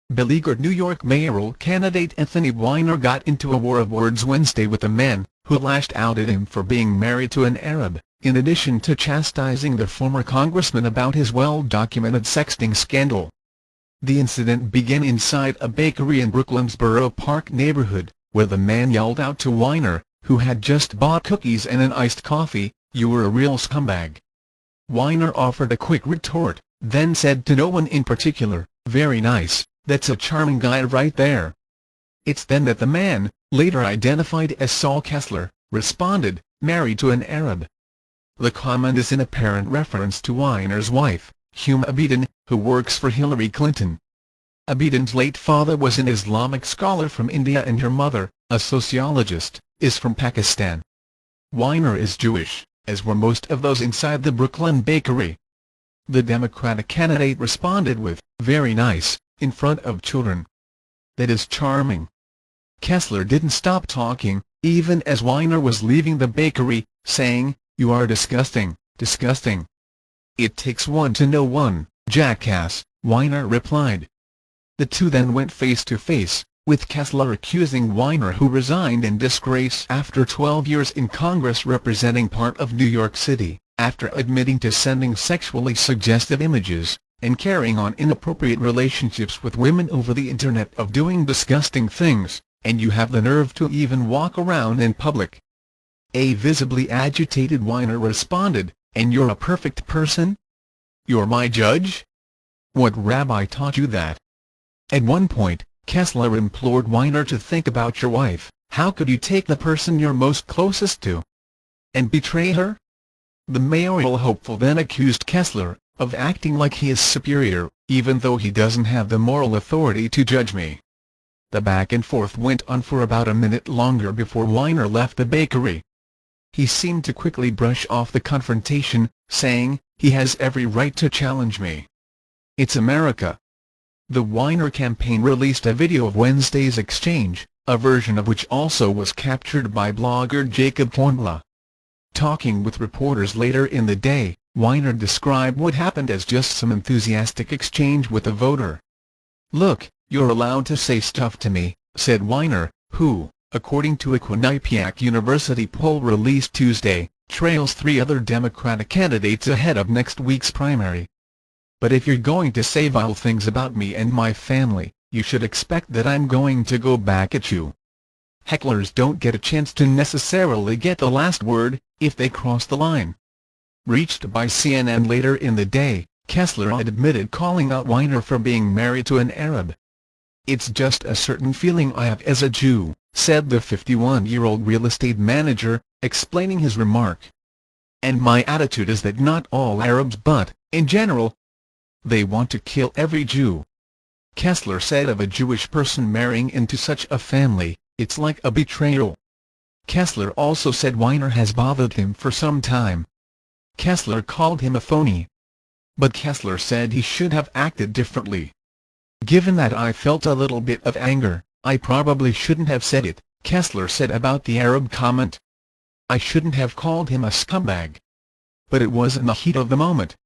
Beleaguered New York mayoral candidate Anthony Weiner got into a war of words Wednesday with a man who lashed out at him for being married to an Arab, in addition to chastising the former congressman about his well-documented sexting scandal. The incident began inside a bakery in Brooklyn's Borough Park neighborhood, where the man yelled out to Weiner, who had just bought cookies and an iced coffee, "You were a real scumbag." Weiner offered a quick retort, then said to no one in particular, "Very nice, that's a charming guy right there." It's then that the man, later identified as Saul Kessler, responded, "Married to an Arab." The comment is in apparent reference to Weiner's wife, Huma Abedin, who works for Hillary Clinton. Abedin's late father was an Islamic scholar from India and her mother, a sociologist, is from Pakistan. Weiner is Jewish, as were most of those inside the Brooklyn bakery. The Democratic candidate responded with, "Very nice," in front of children. "That is charming." Kessler didn't stop talking, even as Weiner was leaving the bakery, saying, "You are disgusting, disgusting." "It takes one to know one, jackass," Weiner replied. The two then went face to face, with Kessler accusing Weiner, who resigned in disgrace after 12 years in Congress representing part of New York City, after admitting to sending sexually suggestive images and carrying on inappropriate relationships with women over the internet, of doing disgusting things, and you have the nerve to even walk around in public. A visibly agitated Weiner responded, "And you're a perfect person? You're my judge? What rabbi taught you that?" At one point, Kessler implored Weiner to think about your wife. "How could you take the person you're most closest to and betray her?" The mayoral hopeful then accused Kessler of acting like he is superior, even though he doesn't have the moral authority to judge me. The back and forth went on for about a minute longer before Weiner left the bakery. He seemed to quickly brush off the confrontation, saying, "He has every right to challenge me. It's America." The Weiner campaign released a video of Wednesday's exchange, a version of which also was captured by blogger Jacob Hornblow. Talking with reporters later in the day, Weiner described what happened as just some enthusiastic exchange with a voter. "Look, you're allowed to say stuff to me," said Weiner, who, according to a Quinnipiac University poll released Tuesday, trails 3 other Democratic candidates ahead of next week's primary. "But if you're going to say vile things about me and my family, you should expect that I'm going to go back at you." Hecklers don't get a chance to necessarily get the last word if they cross the line. Reached by CNN later in the day, Kessler admitted calling out Weiner for being married to an Arab. "It's just a certain feeling I have as a Jew," said the 51-year-old real estate manager, explaining his remark. "And my attitude is that not all Arabs, but, in general, they want to kill every Jew." Kessler said of a Jewish person marrying into such a family, "It's like a betrayal." Kessler also said Weiner has bothered him for some time. Kessler called him a phony. But Kessler said he should have acted differently. "Given that I felt a little bit of anger, I probably shouldn't have said it," Kessler said about the Arab comment. "I shouldn't have called him a scumbag. But it was in the heat of the moment,